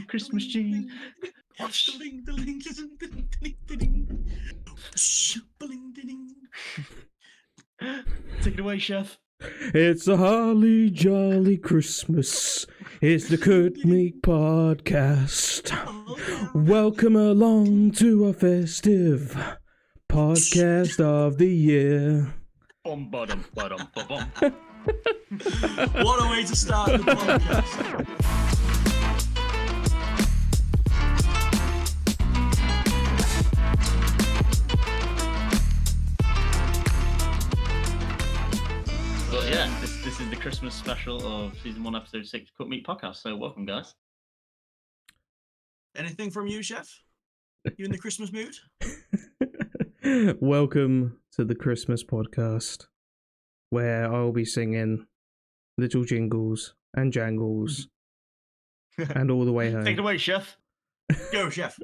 Christmas cheese. Take it away, chef. It's a holly jolly Christmas. It's the Kurt Meek podcast. Welcome along to a festive podcast of the year. What a way to start the podcast. But yeah, this is the Christmas special of season 1, episode 6 Cook Meat podcast. So welcome, guys. Anything from you, chef? You in the Christmas mood? Welcome to the Christmas podcast, where I'll be singing little jingles and jangles and all the way home. Take it away, chef. Go, chef.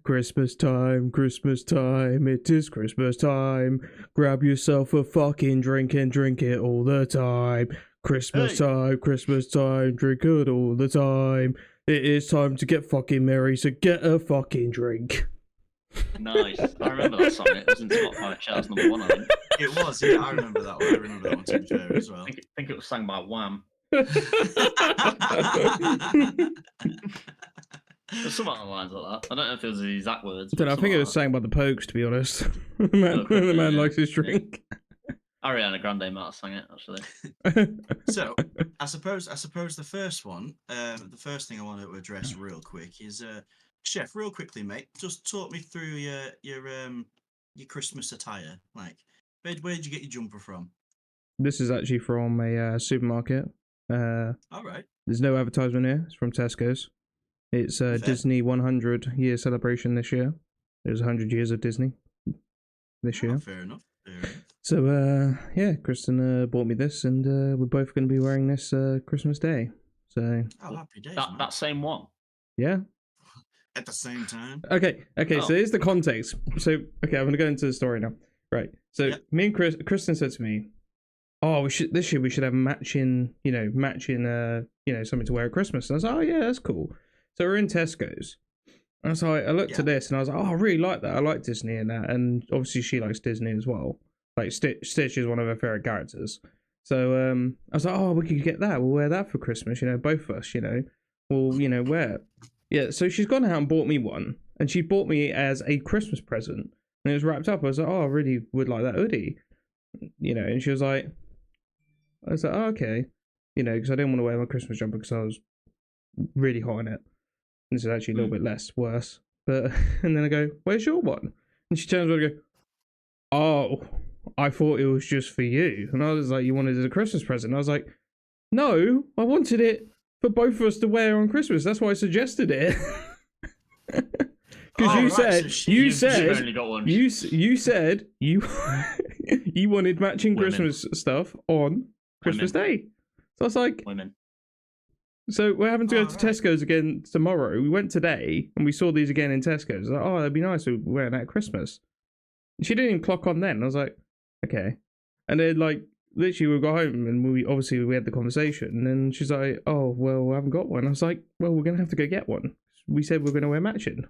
Christmas time, it is Christmas time. Grab yourself a fucking drink and drink it all the time. Christmas time, drink it all the time. It is time to get fucking merry, so get a fucking drink. Nice. I remember that song. It was in Spotify charts number 1, I think. It was, yeah, I remember that one. I remember that one, to be fair, as well. I think it was sang by Wham. There's some other lines like that. I don't know if it was the exact words. I think it was sang by the Pokes, to be honest. The man likes his drink. Ariana Grande might have sang it, actually. So, I suppose the first one, the first thing I want to address real quick is, chef, real quickly, mate, just talk me through your Christmas attire. Like, where did you get your jumper from? This is actually from a supermarket. All right. There's no advertisement here. It's from Tesco's. It's a Disney 100-year celebration this year. It was 100 years of Disney this year. Fair enough. So, yeah, Kristen bought me this, and we're both going to be wearing this Christmas Day. So, happy days, that same one? Yeah. At the same time? Okay, so here's the context. So, I'm going to go into the story now. Right, so me and Kristen said to me, this year we should have matching, something to wear at Christmas. And I was like, oh, yeah, that's cool. So we're in Tesco's. And so I looked at this and I was like, oh, I really like that. I like Disney and that. And obviously she likes Disney as well. Like Stitch is one of her favourite characters. So I was like, oh, we could get that. We'll wear that for Christmas, both of us, We'll, wear it. Yeah, so she's gone out and bought me one. And she bought me as a Christmas present. And it was wrapped up. I was like, oh, I really would like that hoodie. And she was like, oh, okay. Because I didn't want to wear my Christmas jumper because I was really hot in it. This is actually a little bit worse. But and then I go, where's your one? And she turns around and goes, oh, I thought it was just for you. And I was like, you wanted it as a Christmas present? And I was like, no, I wanted it for both of us to wear on Christmas. That's why I suggested it. Because you said you wanted matching Christmas stuff on Christmas Day. So I was like, women. So we're having to go to Tesco's again tomorrow. We went today and we saw these again in Tesco's. I was like, oh, that'd be nice. We're wearing that at Christmas. And she didn't even clock on then. I was like, okay. And then literally we got home and we had the conversation. And then she's like, oh, well, I haven't got one. I was like, well, we're going to have to go get one. We said we're going to wear matching.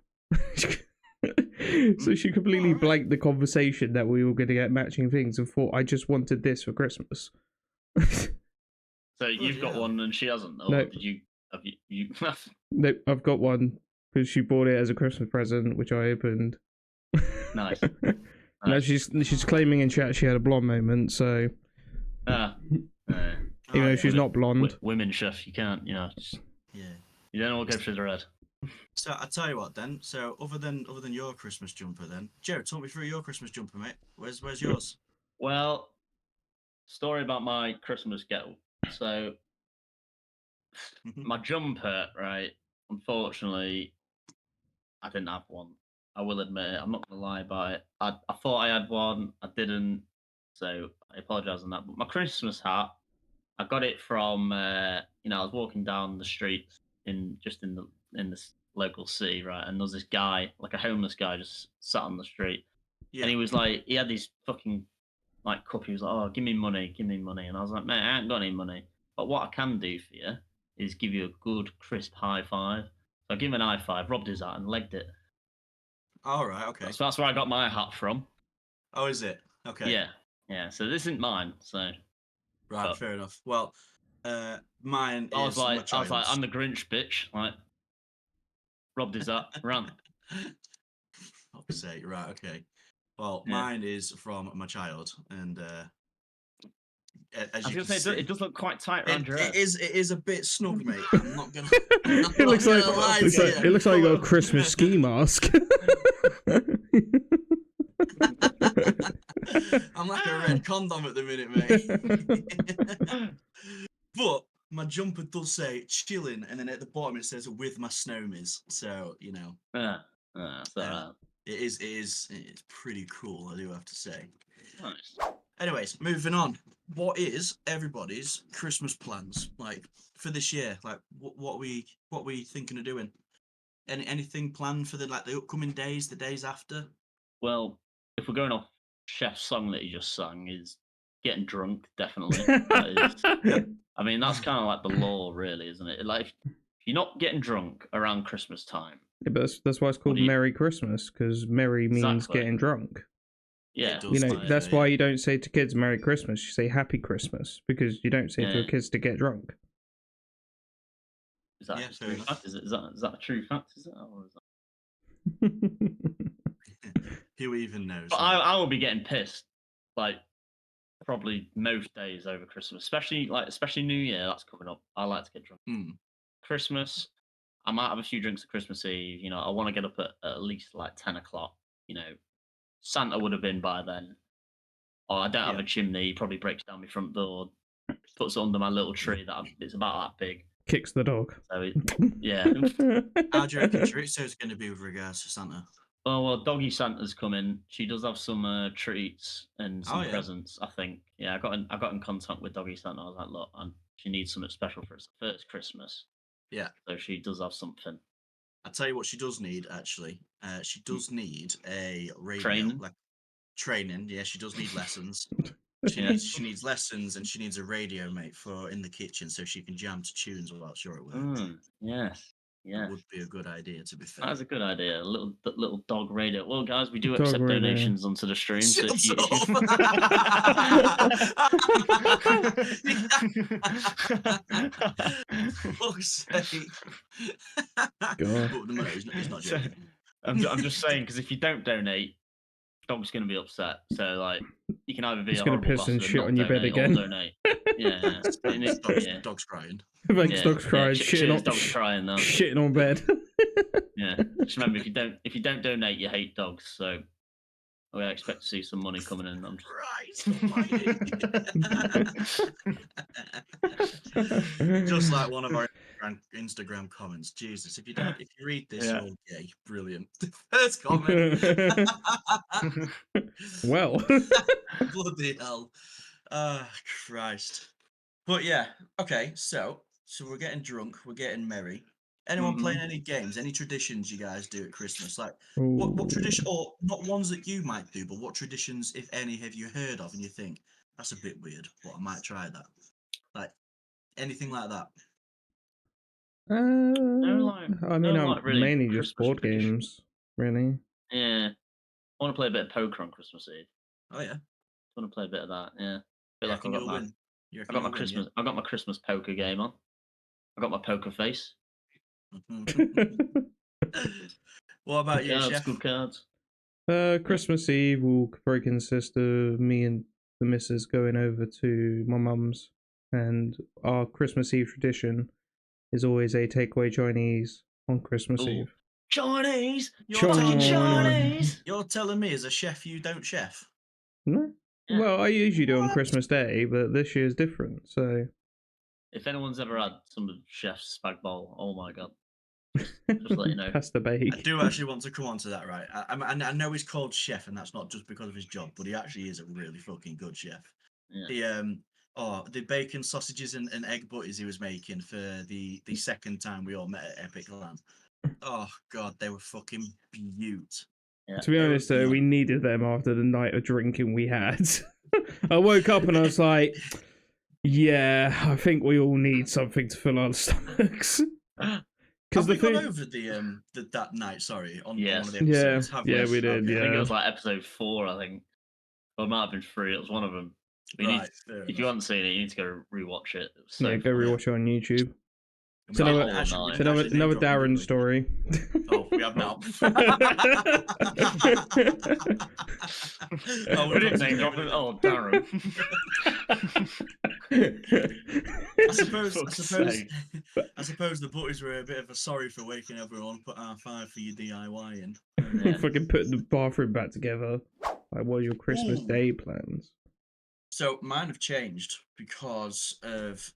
So she completely blanked the conversation that we were going to get matching things and thought I just wanted this for Christmas. So you've got one and she hasn't, or no. Have you? No, I've got one because she bought it as a Christmas present, which I opened. Nice. Now she's claiming in chat she had a blonde moment, so. Even though she's not blonde. Women, chef, you can't, You don't know what goes through their head. So I tell you what, then. So other than your Christmas jumper, then, Jared, talk me through your Christmas jumper, mate. Where's yours? Well, story about my Christmas get-up. So my jumper, right? Unfortunately, I didn't have one. I will admit it. I'm not gonna lie about it. I thought I had one. I didn't. So I apologise on that. But my Christmas hat, I got it from. I was walking down the street in this local city, right? And there was this guy, like a homeless guy, just sat on the street, and he was like, he had these fucking like cup. He was like, "Oh, give me money," and I was like, "Mate, I ain't got any money. But what I can do for you is give you a good crisp high five." So I gave him an high five, robbed his hat, and legged it. All right. Okay. So that's where I got my hat from. Oh, is it? Okay. Yeah, yeah. So this isn't mine. So Right. but Fair enough. Well, mine I was is my like, child's. I'm the Grinch, bitch. Like, robbed his hat, ran. Fuck's sake. Right. Okay. Well, Yeah. mine is from my child, and as I was you gonna can say see, it does look quite tight around your head. it is a bit snug, mate. I'm not gonna. I'm not It looks gonna like lie looks to like you. it looks like you got a Christmas ski mask. I'm like a red condom at the minute, mate. But my jumper does say chilling, and then at the bottom it says with my snowmies. So Yeah, that's alright. it is pretty cool, I do have to say. Nice. Anyways, moving on. What is everybody's Christmas plans like for this year? Like, what we thinking of doing? Anything planned for the upcoming days, the days after? Well, if we're going off Chef's song that he just sang, is getting drunk, definitely. That is, I mean, that's kind of like the law, really, isn't it? Like, if you're not getting drunk around Christmas time, Yeah, but that's why it's what called do you... Merry Christmas, because merry means Exactly. getting drunk. Yeah, It You does, know, to be that's fair, why yeah. you don't say to kids Merry Christmas. You say Happy Christmas, because you don't say to Yeah. your kids to get drunk. Is that Yeah, just fair true enough. fact? Is that a true fact? Is it? Or is that... Who even knows? But Mate? I will be getting pissed, like probably most days over Christmas, especially New Year. That's coming up. I like to get drunk. Mm. Christmas, I might have a few drinks at Christmas Eve. You know, I want to get up at least like 10 o'clock. You know, Santa would have been by then. Or I don't have Yeah. a chimney. He probably breaks down my front door, puts it under my little tree it's about that big. Kicks the dog. So yeah. How do you reckon Chorizo's going to be with regards to Santa? Oh well, Doggy Santa's coming. She does have some treats and some yeah? presents. I think. Yeah, I got in contact with Doggy Santa. I was like, look, she needs something special for her first Christmas. Yeah. So she does have something. I'll tell you what she does need, actually. She does need a radio. Training. Like training. Yeah, she does need lessons. Yeah. She needs lessons, and she needs a radio, mate, for in the kitchen so she can jam to tunes whilst you're at work. Yes. That Yes. would be a good idea, to be fair. That is a good idea. A little dog radio. Well, guys, we do Dog accept radio. donations onto the stream. So if you, Fuck's sake. God. But no, he's not So, joking. I'm just saying, because if you don't donate, dog's going to be upset. So like, you can either be He's a gonna horrible piss and bastard shit not on your bed donate or again. donate. Yeah. Yeah. Dog's crying. Thanks, dog's crying. Cheers, dog's crying now. Shitting on bed. Yeah. Just remember, if you don't donate, you hate dogs. So I expect to see some money coming in. I'm just like one of our Instagram comments. Jesus, if you read this, you're gay. Brilliant. First comment. Well. Bloody hell. Christ. But yeah, okay, so we're getting drunk, we're getting merry. Anyone playing any games? Any traditions you guys do at Christmas? Like what tradition, or not ones that you might do, but what traditions, if any, have you heard of and you think that's a bit weird, but I might try that? Like anything like that? I mean, I'm really mainly just Christmas board tradition. games, really. Yeah. I want to play a bit of poker on Christmas Eve. Oh yeah. I want to play a bit of that. Yeah. You reckon you'll win? I got my Christmas poker game on. I got my poker face. What about you, cards, Chef? good cards. Christmas Eve will probably consist of me and the missus going over to my mum's, and our Christmas Eve tradition is always a takeaway Chinese on Christmas Eve. Chinese? You're talking Chinese? You're telling me as a chef you don't chef? No. Yeah. Well, I usually do on Christmas Day, but this year's different, so... If anyone's ever had some of Chef's spag bowl, oh my god. Just let you know. That's the bake. I do actually want to come on to that, right? I know he's called chef, and that's not just because of his job, but he actually is a really fucking good chef. Yeah. The bacon sausages and egg butties he was making for the second time we all met at Epic Land. Oh god, they were fucking beaut. Yeah. To be honest, though, we needed them after the night of drinking we had. I woke up and I was like, yeah, I think we all need something to fill our stomachs. Have The we gone food... over that night? Sorry, on one of the Yeah, episodes. Have yeah, we did. Okay. Yeah, I think it was like episode 4. I think, or it might have been 3. It was one of them. Right. If you haven't seen it, you need to go rewatch it. It was so yeah. Go funny. rewatch it on YouTube. It's We another, didn't actually- we it's didn't another, actually name another drop him, Darren did we? story. Oh, we have now. Oh, We didn't name drop him. Oh, Darren. I suppose the butties were a bit of a sorry for waking everyone. Put R5 for your DIY in. Yeah. Fucking put the bathroom back together. Like, what are your Christmas Ooh. Day plans? So mine have changed because of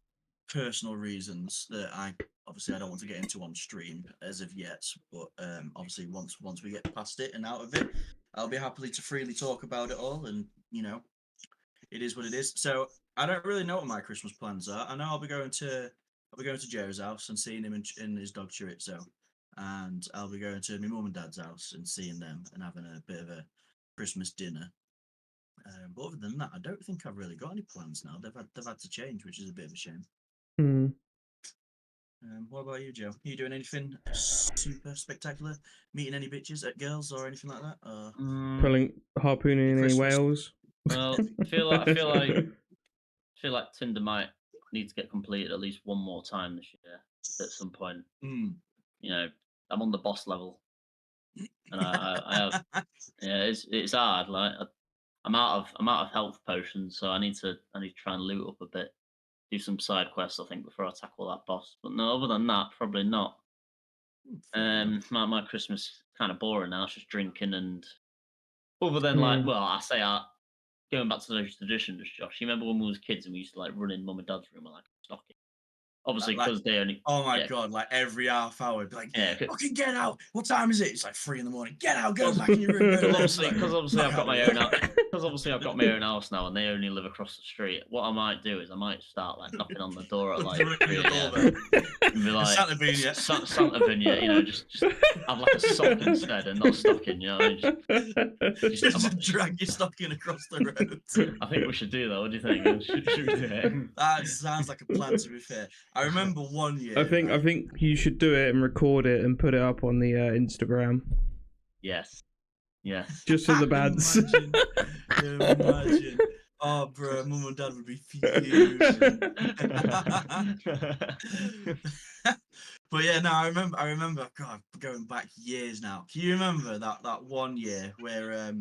personal reasons that I don't want to get into on stream as of yet. But obviously once we get past it and out of it, I'll be happily to freely talk about it all. And it is what it is. So I don't really know what my Christmas plans are. I know I'll be going to Joe's house and seeing him in his dog chorizo, and I'll be going to my mum and dad's house and seeing them and having a bit of a Christmas dinner. But other than that, I don't think I've really got any plans now. They've had to change, which is a bit of a shame. Hmm. What about you, Joe? Are you doing anything super spectacular? Meeting any bitches at girls or anything like that? Harpooning any Christmas. whales? Well, I feel like Tinder might need to get completed at least one more time this year at some point. Mm. I'm on the boss level, and I have. Yeah, it's hard. Like I'm out of health potions, so I need to try and loot up a bit, do some side quests, I think, before I tackle that boss. But no, other than that, probably not. My Christmas is kind of boring now. It's just drinking and other than like, well, going back to those traditions, Josh. You remember when we was kids and we used to like run in mum and dad's room and like stocking. Obviously, because they only. Oh my god! Like every half hour, be like, "Fucking get out! What time is it?" It's like 3 a.m. Get out! Go back in your room. Because obviously I've got my own. Because obviously I've got my own house now, and they only live across the street. What I might do is I might start like knocking on the door at like 3 a.m. and be like Santa Vignette. Santa Vignette, just have like a sock instead and not stocking. Just drag your stocking across the road. I think we should do that. What do you think? Should we do it? That sounds like a plan. To be fair, I remember one year. I think you should do it and record it and put it up on the Instagram. Yes. Just for the bands. Imagine. Oh, bro, mum and dad would be fuming. But yeah, no, I remember. God, going back years now. Can you remember that one year where I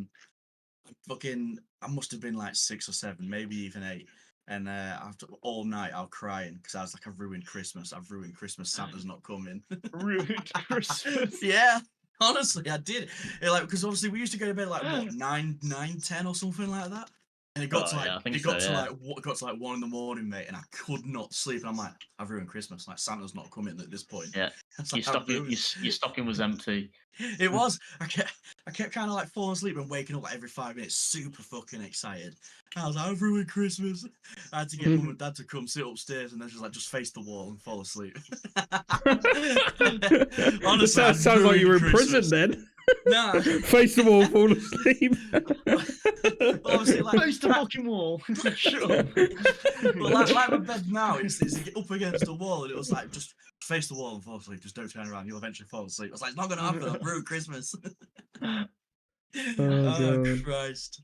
must have been like 6 or 7, maybe even 8. And after all night, I was crying because I was like, I've ruined Christmas. Santa's not coming. Ruined Christmas. Yeah, honestly, I did. Because obviously we used to go to bed like what 9, 10 or something like that. And it got to like 1 a.m, mate, and I could not sleep. And I'm like, I've ruined Christmas. Like Santa's not coming at this point. Yeah, your stocking was empty. It was. I kept kind of like falling asleep and waking up like every 5 minutes, super fucking excited. I was like, I've ruined Christmas. I had to get mum and dad to come sit upstairs and then just face the wall and fall asleep. Honestly, That sounds like you were in prison then. Nah. Face the wall, fall asleep. Obviously, like face the fucking wall. Shut up. But like my bed now, it's up against the wall, and it was like just face the wall and fall asleep. Just don't turn around; you'll eventually fall asleep. I was like, it's not gonna happen. I've ruined Christmas. Oh Christ!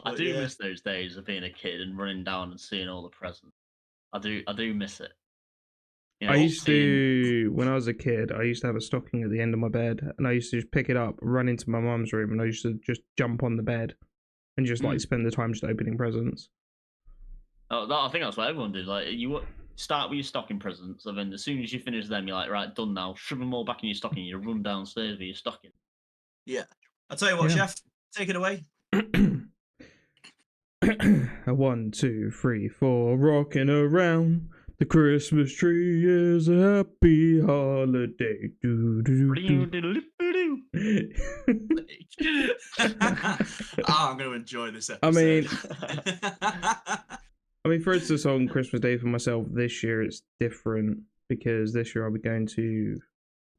I do miss those days of being a kid and running down and seeing all the presents. I do miss it. I used to, when I was a kid, I used to have a stocking at the end of my bed, and I used to just pick it up, run into my mum's room, and I used to just jump on the bed and just like spend the time just opening presents. Oh, I think that's what everyone did. Like you start with your stocking presents, and then as soon as you finish them, you're like, right, done now. Shove them all back in your stocking. You run downstairs with your stocking. Yeah, I'll tell you what, Chef, take it away. 1, 2, 3, 4, rocking around. The Christmas tree is a happy holiday. Do, do, do, do. I'm going to enjoy this episode. I mean, for instance, on Christmas Day for myself this year, it's different because this year I'll be going to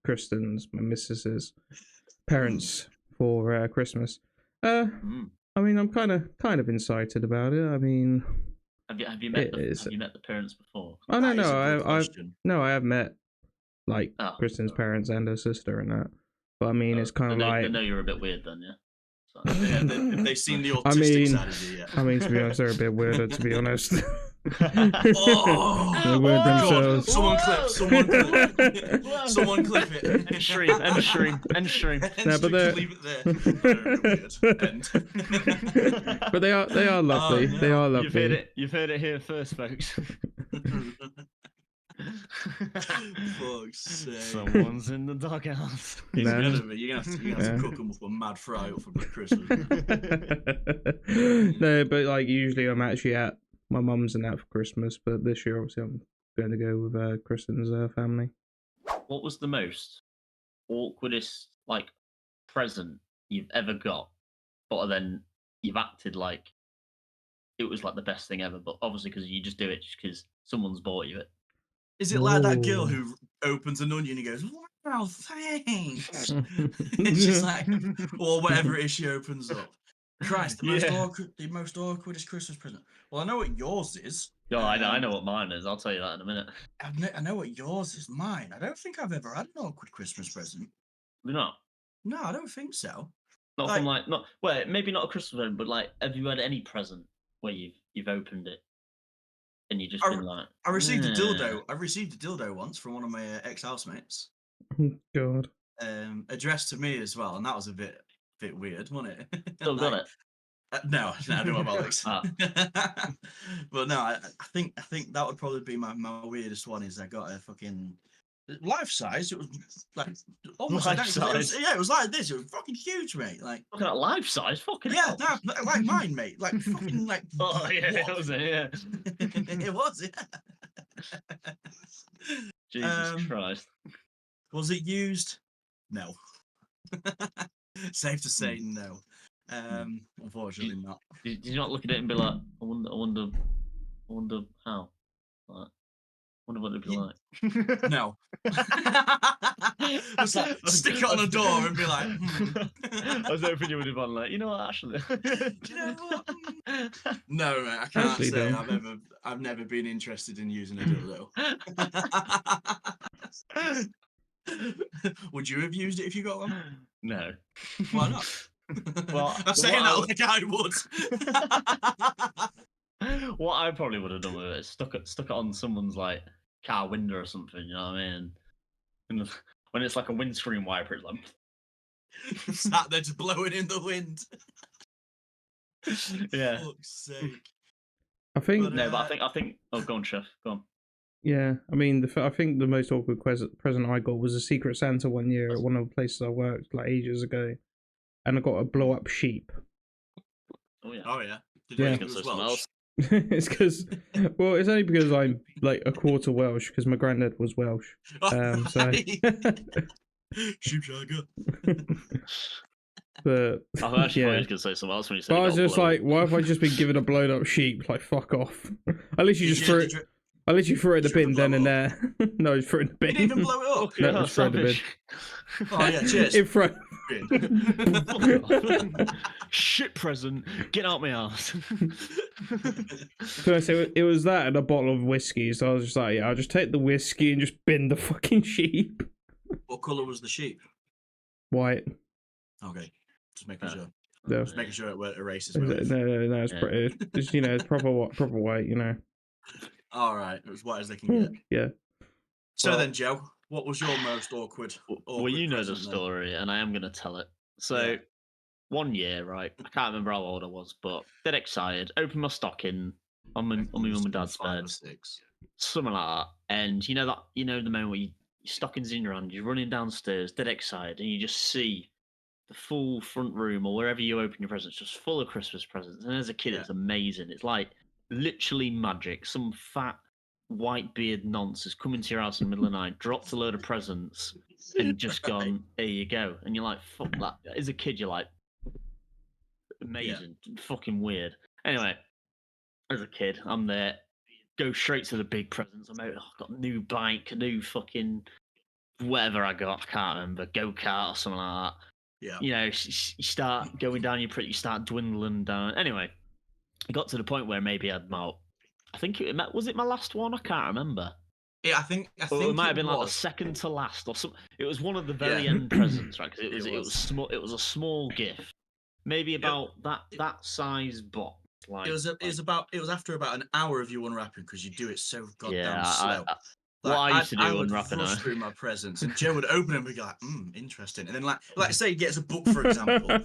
Kristen's, my missus's parents, for Christmas. I mean, I'm kind of excited about it. I mean, Have you met it is. have you met the parents before? Oh no, That is a no, good I've question. no, I have met like Oh, Kristen's parents and her sister and that. But I mean, it's kind of they like. know you're a bit weird then, yeah. So, Yeah, they've seen the autistic I mean, side of you yet. I mean, to be honest, they're a bit weirder. To be honest. Oh, They're weird God! themselves. Someone clip! Someone clip! Whoa. Someone clip it! End stream. End stream. End stream. No, but they're- leave it there. They're a bit weird. End. But they are lovely. Oh, They no. are lovely. You've heard it here first, folks. Fuck's sake. Someone's in the doghouse. He's No. gonna be. You're gonna have to cook him up a mad fry up for Christmas. No, but like usually I'm actually at my mum's and that for Christmas, but this year obviously I'm going to go with Kristen's family. What was the most awkwardest like present you've ever got, but then you've acted like it was like the best thing ever, but obviously because you just do it just because someone's bought you it. Is it like that girl Ooh. who opens an onion and goes, "Wow, thanks"? It's just like, or whatever it is she opens up. Christ, the most awkwardest Christmas present. Well, I know what yours is. No, I know what mine is. I'll tell you that in a minute. I know what yours is. Mine. I don't think I've ever had an awkward Christmas present. You're not. No, I don't think so. Not from like not well, maybe not a Christmas present, but like have you had any present where you've opened it and you just been like I received a dildo. I received a dildo once from one of my ex-housemates. God. Addressed to me as well, and that was a bit weird, wasn't it? Still got it. No, I don't have Alex. Ah. But no, I think that would probably be my weirdest one. Is I got a fucking life size. It was like almost Life identical. size? It was like this. It was fucking huge, mate. Like Looking at life size, fucking yeah, hell. no, like mine, mate. Like fucking like. Oh yeah, what? it was it, yeah. It was, yeah. Jesus Christ. Was it used? No. Safe to say no. Unfortunately not. Did you not look at it and be like, I wonder how? Like, wonder what it'd be like. No. Just like stick it on a door and be like, I was hoping you would have gone like, you know what, actually. Do you know what? No, mate, I can't Actually, say don't. I've never been interested in using a dildo. Would you have used it if you got one? No. Why not? Well, I'm saying that like I would. What I probably would have done with it is stuck it on someone's like car window or something, you know what I mean? And when it's like a windscreen wiper, it's like Sat there just blowing in the wind. yeah. Fuck's sake. I think. But, No, but I think. Oh, go on, chef. Go on. Yeah, I mean, I think the most awkward present I got was a Secret Santa one year at one of the places I worked like ages ago, and I got a blow up sheep. Oh yeah. Oh yeah. Did Yeah. you I think it can say was something Welsh? else. It's because, well, it's only because I'm like a quarter Welsh because my granddad was Welsh. So. Sheepshagger. But I actually thought you yeah. was gonna say something else when you said. But I you was got just blown like, up. why have I just been given a blown up sheep? Like, fuck off. I literally just threw it. I literally threw it in the Did you bin ever then and blow there. No, I just threw it in the You bin. didn't even blow it up. Fucking No, hell, just throw it in the bin. savage. Oh yeah, cheers. In front. Shit present. Get out my house. So it was that and a bottle of whiskey. So I was just like, yeah, I'll just take the whiskey and just bin the fucking sheep. What colour was the sheep? White. Okay, just making sure. No, Just making sure it weren't a racist no, move. no. It's Yeah. pretty. It's it's proper white. You know. All right, as white as they can get. Yeah. So Well- then, Joe, what was your most awkward? Well, you know the present then? story, and I am going to tell it. So, Yeah. one year, right? I can't remember how old I was, but dead excited. Open my stocking on my mum and dad's 5 bed, or 6. something like that. And you know the moment where your stocking's in your hand, you're running downstairs, dead excited, and you just see the full front room or wherever you open your presents just full of Christmas presents. And as a kid, Yeah. it's amazing. It's like literally magic. Some fat white beard nonce has come into your house in the middle of the night, dropped a load of presents, and just gone, "Here you go." And you're like, "Fuck that!" As a kid, you're like, "Amazing, fucking weird." Anyway, as a kid, I'm there. Go straight to the big presents. I'm out. I've got a new bike, a new fucking whatever I got. I can't remember, go kart or something like that. Yeah. You know, you start going down. You start dwindling down. Anyway, it got to the point where maybe I'd about. I think was it my last one? I can't remember. Yeah, I think Or it might have been like the was. second to last, or some. It was one of the very Yeah. end presents, right? Because It it was was. small. It was a small gift, maybe about that size box. Like It was after about an hour of you unwrapping because you do it so goddamn yeah. slow. What I used to I do would unwrapping rush it. through my presents, and Joe would open them and be like, interesting. And then like say he gets a book, for example,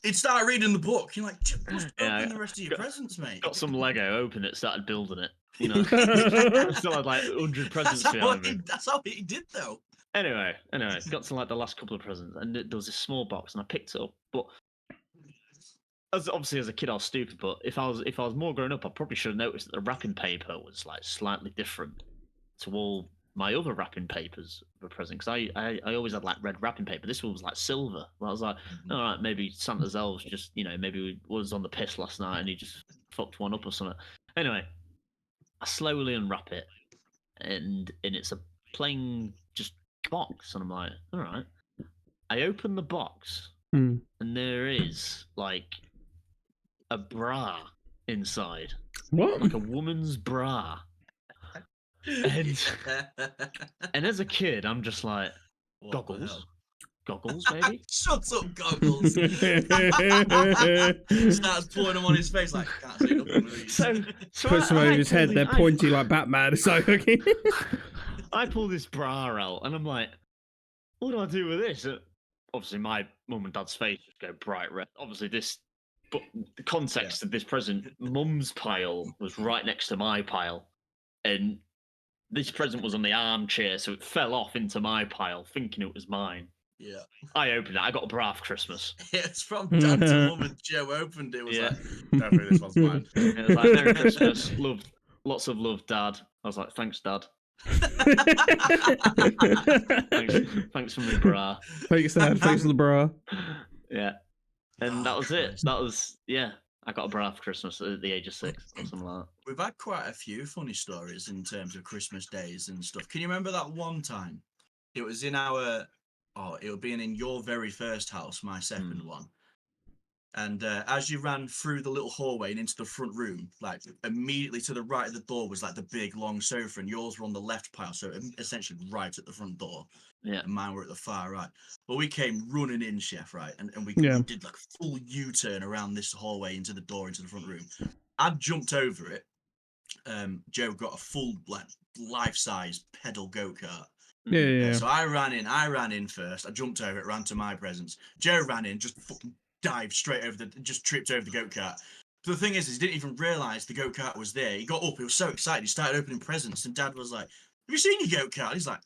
he'd start reading the book. You're like, just open the rest of your presents, mate. Got some Lego, opened it, started building it. You know, still had like 100 presents behind me. That's how he did, though. Anyway, got to like the last couple of presents, and there was this small box, and I picked it up. But obviously as a kid, I was stupid. But if I was more grown up, I probably should have noticed that the wrapping paper was like slightly different to all my other wrapping papers for present. Because I always had like red wrapping paper. This one was like silver. Well, I was like, all right, maybe Santa's elves just maybe was on the piss last night and he just fucked one up or something. Anyway, I slowly unwrap it, and it's a plain just box, and I'm like, all right. I open the box, and there is like a bra inside. What? Like a woman's bra. And as a kid, I'm just like, goggles, maybe. Shut up, goggles. Starts pulling them on his face like, can't see nothing with these. So puts them over his head. They're pointy like Batman. It's like, okay. I pull this bra out, and I'm like, what do I do with this? Obviously, my mum and dad's face just go bright red. Obviously, but the context of this present, mum's pile was right next to my pile, and this present was on the armchair, so it fell off into my pile, thinking it was mine. Yeah. I opened it. I got a bra for Christmas. It's from Dad to Mum, and Joe opened it. It was like, definitely this one's mine. It was like, Merry Christmas, love, lots of love, Dad. I was like, thanks, Dad. thanks for my bra. Thanks, Dad. Thanks for the bra. Yeah. And that was it. That was, I got a bra for Christmas at the age of 6 or something like that. We've had quite a few funny stories in terms of Christmas days and stuff. Can you remember that one time? It was in it would be in your very first house, my second one. And as you ran through the little hallway and into the front room, like immediately to the right of the door was like the big long sofa, and yours were on the left pile, so essentially right at the front door. Yeah. And mine were at the far right. But we came running in, Chef, right? And we did like a full U-turn around this hallway into the door into the front room. I jumped over it. Joe got a full like life-size pedal go-kart. Yeah. So I ran in first. I jumped over it, ran to my presents. Joe ran in, just fucking dived straight over just tripped over the go-kart. But the thing is he didn't even realise the go-kart was there. He got up, he was so excited, he started opening presents, and Dad was like, have you seen your go-kart? He's like,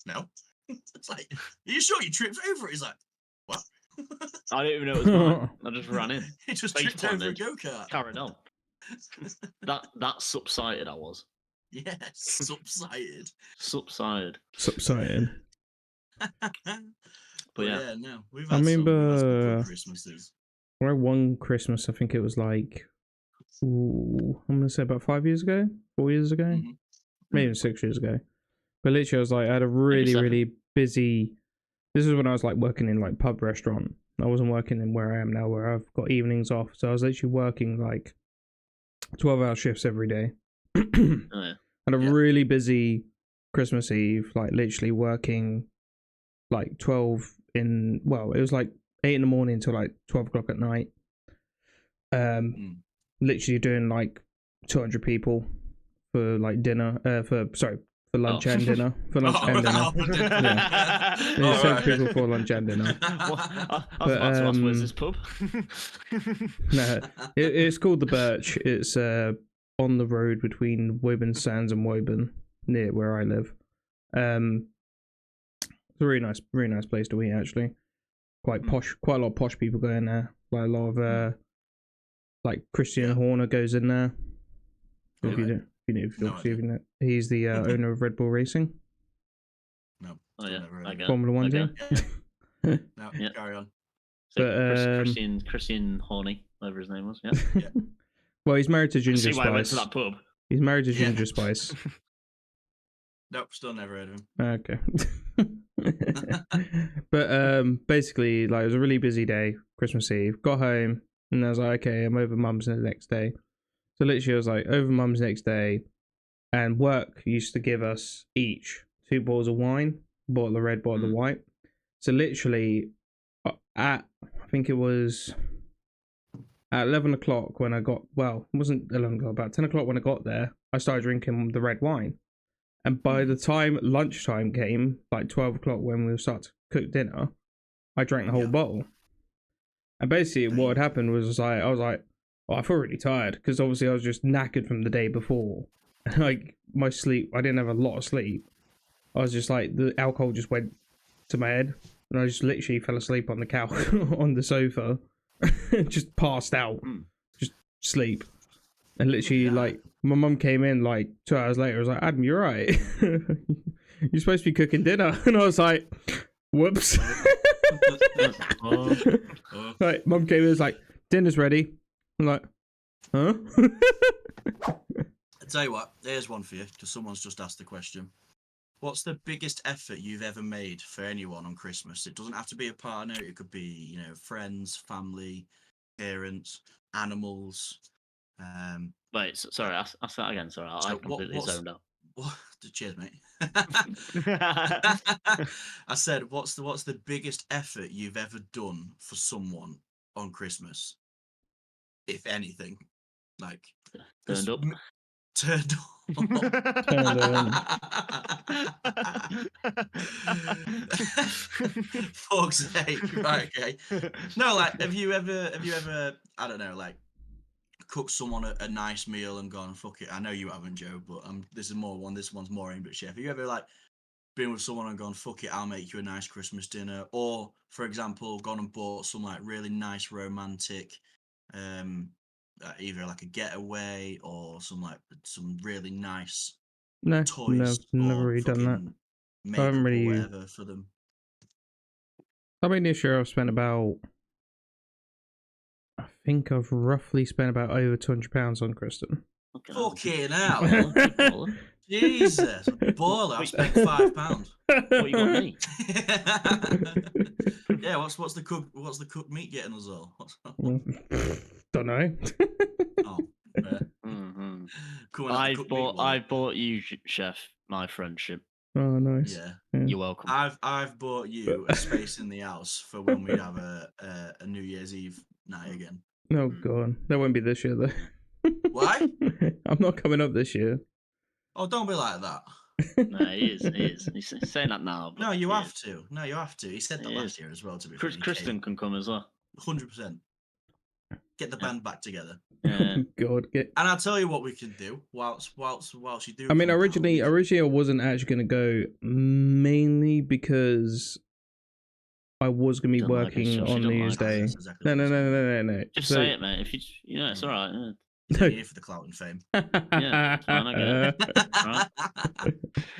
no. It's like, are you sure you tripped over it? He's like, what? I didn't even know it was mine. I just ran in. He just tripped over a go-kart. Carried on. That subsided, I was. Yeah, subsided. Subsided. But yeah, no. We've I had remember some good Christmases. one Christmas, I think it was like, I'm going to say about 5 years ago, 4 years ago, maybe even 6 years ago. But literally, I was like, I had a really busy. This is when I was like working in like pub restaurant. I wasn't working in where I am now, where I've got evenings off. So I was literally working like 12-hour shifts every day. Had a really busy Christmas Eve, like literally working like 12 it was like 8 in the morning until like 12 o'clock at night. Literally doing like 200 people for like dinner, for lunch and dinner. For lunch and dinner. Yeah. 200 people for lunch and dinner. I was about to ask, where's this pub? No, it's called The Birch. It's on the road between Woburn Sands and Woburn, near where I live. It's a really nice place to eat, actually. Quite posh, quite a lot of posh people go in there. Like a lot of like Christian Horner goes in there. If you know, he's the owner of Red Bull Racing. No. Oh yeah, Formula One team. No, carry on. So Christian Horney, whatever his name was. Yeah. Well, he's married to Ginger See why I went Spice. to that pub. He's married to Ginger Spice. Nope, still never heard of him. Okay. But basically, like, it was a really busy day, Christmas Eve. Got home and I was like, okay, I'm over mum's the next day. So literally, I was like, over mum's next day, and work used to give us each 2 bottles of wine, bottle of red, bottle of white. So literally, I think it was at 11 o'clock when I got, well, it wasn't 11 o'clock, about 10 o'clock when I got there, I started drinking the red wine. And by the time lunchtime came, like 12 o'clock when we start to cook dinner, I drank the whole bottle. And basically what had happened was I was like, oh, I feel really tired, because obviously I was just knackered from the day before. Like, my sleep, I didn't have a lot of sleep. I was just like, the alcohol just went to my head, and I just literally fell asleep on the couch, on the sofa, just passed out, just sleep. And literally, like, my mum came in like 2 hours later. I was like, Adam, you're right. You're supposed to be cooking dinner. And I was like, whoops. Like, mum came in and was like, dinner's ready. I'm like, huh? I tell you what, here's one for you, because someone's just asked the question. What's the biggest effort you've ever made for anyone on Christmas? It doesn't have to be a partner. It could be, friends, family, parents, animals. Wait, sorry, ask that again. Sorry, I completely zoned out. What? Cheers, mate. I said, what's the biggest effort you've ever done for someone on Christmas, if anything? Like, Turned up. Turned on. Fuck's sake. Right, okay. No, like, have you ever, I don't know, like, cooked someone a nice meal and gone, fuck it? I know you haven't, Joe, but this one's more aimed at Chef. Have you ever, like, been with someone and gone, fuck it, I'll make you a nice Christmas dinner? Or, for example, gone and bought some, like, really nice romantic, either like a getaway or some really nice No, toys never or really done that. fucking I haven't makeup or really. whatever for them. I mean, this year I've spent about. I think I've roughly spent about over £200 on Kristen. Fucking hell. Jesus, baller. I've spent £5. What you got me? Yeah, what's the cooked meat getting us all? Don't know. Oh, yeah. Mm-hmm. I bought you, Chef, my friendship. Oh, nice. Yeah. You're welcome. I've bought you a space in the house for when we have a New Year's Eve night again. Oh god, that won't be this year though. Why? I'm not coming up this year. Oh, don't be like that. No, he is. He's saying that now. No, you have to. He said that last year as well, to be fair. Kristen can come as well. 100%. Get the band back together. Yeah. God, And I'll tell you what we can do whilst you do. I mean, originally I wasn't actually going to go, mainly because I was going to be working on New Year's Day. No. Just say it, mate. If it's all right. Yeah. You're here for the clout and fame. Yeah, it's fine, I get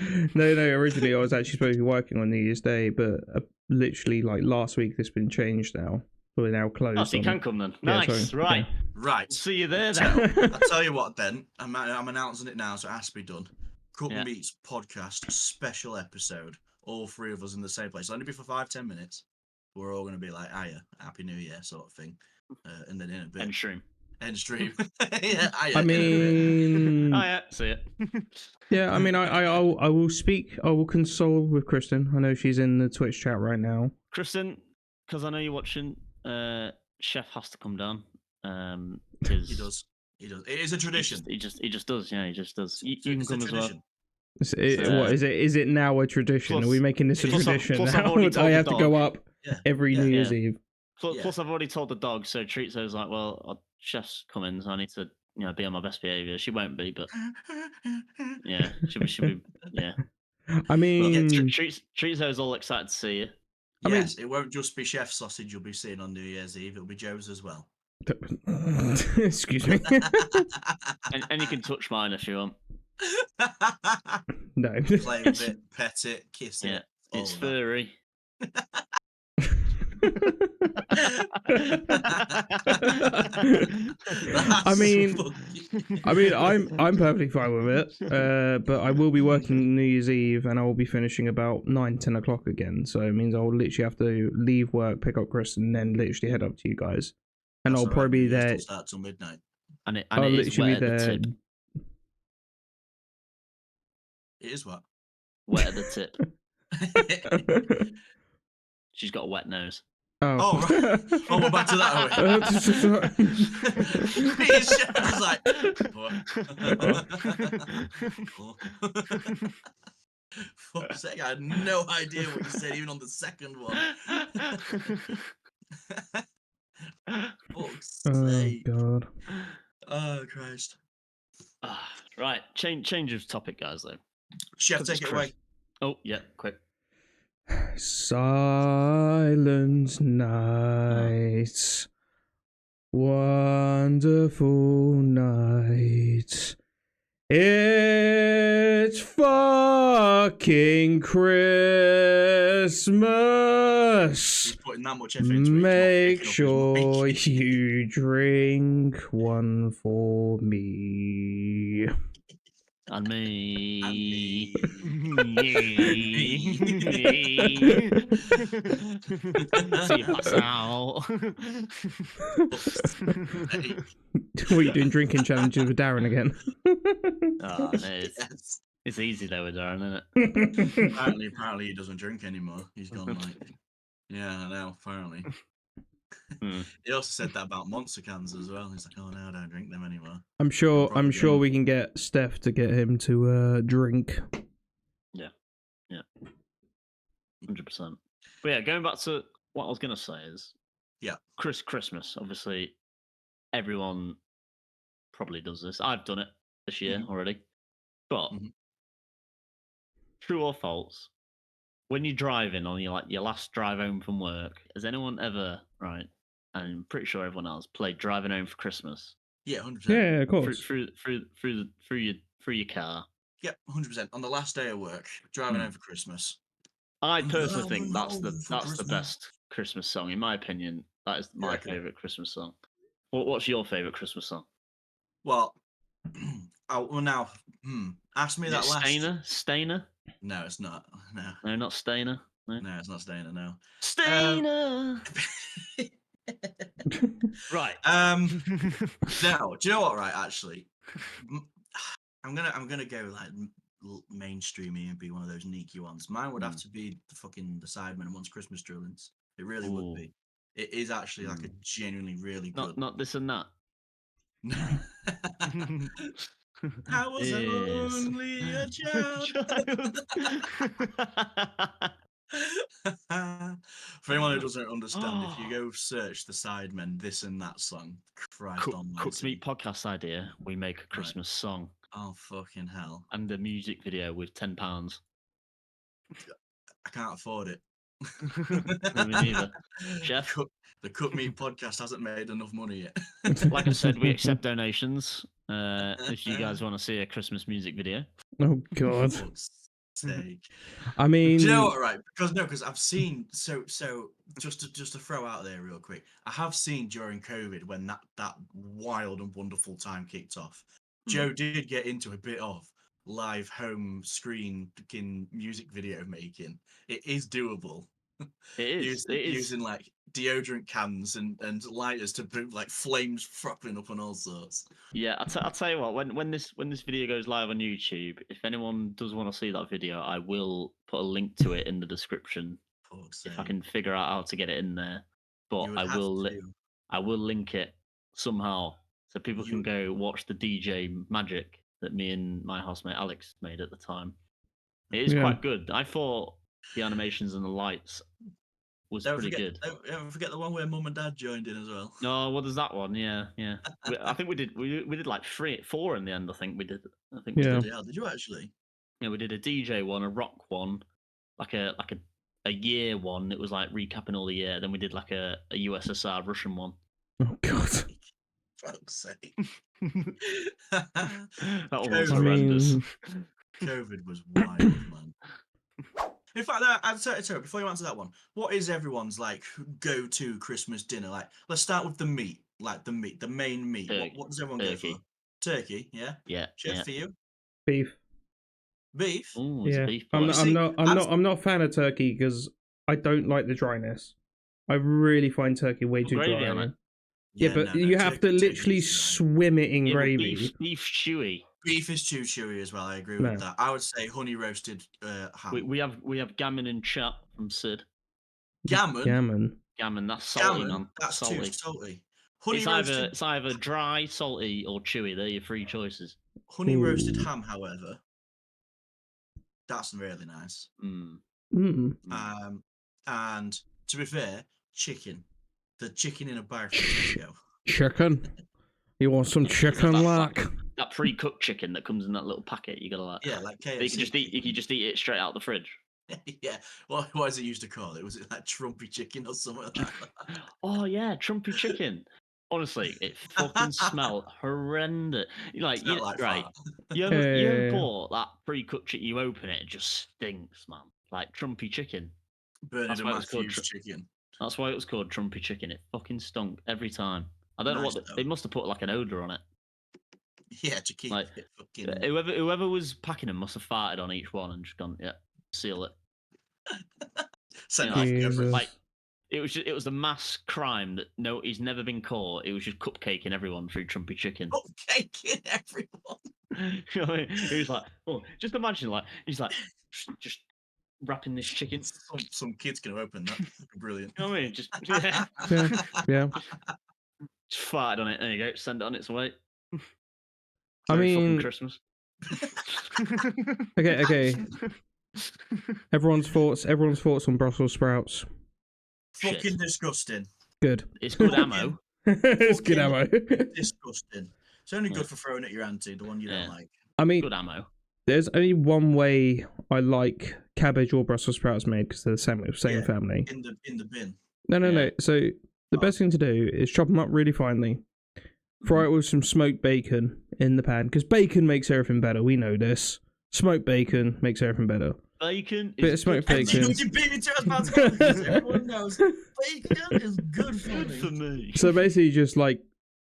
it. No. Originally, I was actually supposed to be working on New Year's Day, but literally, like last week, this has been changed now. We're now closed. Oh, so you can come then. Nice, right. Yeah. Right. See you there then. I'll tell you what then. I'm announcing it now, so it has to be done. Cook Meats podcast special episode. All three of us in the same place. It'll only be for 5-10 minutes. We're all going to be like, "Hiya, Happy New Year," sort of thing, and then in a bit. End stream. Yeah, I mean, oh yeah, see it. Yeah, I mean, I will speak. I will console with Kristen. I know she's in the Twitch chat right now. Kristen, because I know you're watching. Chef has to come down. He does. It is a tradition. He just does. Yeah, he just does. You can come as well. What is it? Is it now a tradition? Are we making this a tradition now? I have to go up every New Year's Eve. Plus, I've already told the dog. So Treats was like, "Well, Chef's coming, so I need to, be on my best behaviour." She won't be, but yeah, she'll be. Yeah. I mean, Treats is all excited to see you. Yes, it won't just be Chef sausage you'll be seeing on New Year's Eve. It'll be Joe's as well. Excuse me. and you can touch mine if you want. No. Play with it, pet it, kiss it. Yeah, it's furry. I mean, fucking- I'm perfectly fine with it. But I will be working New Year's Eve, and I will be finishing about 9-10 o'clock again. So it means I'll literally have to leave work, pick up Chris, and then literally head up to you guys. And That's I'll all right, probably be New Year's there. don't start till midnight. And I'll it is literally wet be at the there. tip. It is what? Wet at the tip. She's got a wet nose. Oh, right. Oh, we're back to that, are we? Me and Chef was like, fuck's sake, I had no idea what you said, even on the second one. Fuck's Oh sake. God. Oh, Christ. Right, change of topic, guys. Though. Chef, 'Cause take it's it away. Oh yeah, quick. Silent night, wonderful night. It's fucking Christmas. He's putting that much effort into it. Make sure you drink one for me. And me. See you pass out. What are you doing? Drinking challenges with Darren again? Oh, no, Yes. it's easy though with Darren, isn't it? Apparently he doesn't drink anymore. He's gone like, yeah, I know, apparently. He also said that about Monster cans as well. He's like, oh no, I don't drink them anymore. I'm sure we can get Steph to get him to drink. Yeah. 100%. But yeah, going back to what I was gonna say is, yeah, Christmas. Obviously, everyone probably does this. I've done it this year already. But true or false, when you're driving on your last drive home from work, has anyone ever, right? And I'm pretty sure everyone else played driving home for Christmas. Yeah, 100%. Yeah, of course. Through your car. Yep, 100%. On the last day of work, driving home for Christmas. I personally think that's the best Christmas song, in my opinion. That is my favorite Christmas song. What's your favorite Christmas song? Well, now, ask me that last. Stainer? No, it's not. No, not Stainer. No, it's not Stainer. No. Stainer. Right. No, do you know what? Right, actually, I'm gonna go like mainstreamy and be one of those sneaky ones. Mine would have to be the Sidemen and Once Christmas Drillings. It really would be. It is actually like a genuinely really good. Not this and that. I was only a child. For anyone who doesn't understand, if you go search the Sidemen, this and that song, Christ almighty. Cooked Meat podcast idea. We make a Christmas song. Oh fucking hell! And a music video with £10. I can't afford it. Me neither. Chef, the Cook Meat podcast hasn't made enough money yet. Like I said, we accept donations. If you guys want to see a Christmas music video. Oh God. Sake. I mean, do you know what? Right, because I've seen so just to throw out there real quick, I have seen during COVID when that wild and wonderful time kicked off. Joe did get into a bit of live home screen music video making. It is doable. It is. Using like deodorant cans and lighters to put like flames fropping up and all sorts. Yeah, I'll tell you what. When this video goes live on YouTube, if anyone does want to see that video, I will put a link to it in the description if I can figure out how to get it in there. But I will link it somehow so people can go watch the DJ magic that me and my housemate Alex made at the time. It is quite good. I thought the animations and the lights was pretty good. Don't forget the one where Mum and Dad joined in as well. No, what is that one? Yeah. I think we did like 4 in the end. I think we did. We did. Yeah, did you actually? Yeah, we did a DJ one, a rock one, like a year one. It was like recapping all the year. Then we did like a USSR Russian one. Oh God. Fuck's sake. That one was horrendous. COVID was wild, man. In fact, I'd say, before you answer that one, what is everyone's like go-to Christmas dinner? Like, let's start with the meat, like the main meat. What does everyone go for? Turkey. Turkey, yeah. Yeah, Chef, yeah. for you, Beef. beef. Oh, he's a Yeah, beef I'm boy. not. See, I'm not a fan of turkey because I don't like the dryness. I really find turkey way Put too gravy dry. on it. Yeah, Yeah, but no, you have to turkey's literally nice. swim it in Yeah, but gravy. beef chewy. Beef is too chewy as well. I agree No. with that. I would say honey roasted ham. We have gammon and chat from Sid. Gammon. Gammon, that's salty, Gammon. man. That's too Salty. salty. Honey roasted. It's either dry, salty, or chewy. They're your three choices. Honey roasted Ooh. ham, however, that's really nice. Mm. And to be fair, chicken. The chicken in a bar from Tesco. Chicken. You want some chicken, like? That pre-cooked chicken that comes in that little packet. You gotta like. Yeah, like KFC. You can just eat it straight out the fridge. Yeah. What is it used to call it? Was it like Trumpy chicken or something like that? Oh yeah, Trumpy chicken. Honestly, it fucking smelled horrendous. Like, Smelled like right. fart. You ever bought that pre-cooked chicken? You open it, it just stinks, man. Like Trumpy chicken. Bernard and Matthew's chicken. That's why it was called Trumpy chicken. It fucking stunk every time. I don't know what they must have put like an odor on it. Yeah, to keep Like, it fucking. Whoever was packing them must have farted on each one and just gone, yeah, seal it. Like, it was a mass crime that he's never been caught. It was just cupcaking everyone through Trumpy chicken. Cupcaking everyone. You know what I mean? He was like, oh, just imagine, like, he's like, just wrapping this chicken. Some kid's gonna open that. Brilliant. You know what I mean? Just yeah. Just farted on it. There you go. Send it on its way. I mean, Christmas. Okay. Everyone's thoughts on Brussels sprouts. Fucking disgusting. Good. It's good ammo. It's good ammo. Disgusting. It's only good for throwing at your auntie, the one you don't like. I mean, good ammo. There's only one way I like cabbage or Brussels sprouts made because they're the same family. In the bin. No. So the best thing to do is chop them up really finely, fry it with some smoked bacon in the pan because bacon makes everything better. We know this. Smoked bacon makes everything better. Bacon is bit of smoked bacon. Everyone knows bacon is good for me. So basically, just like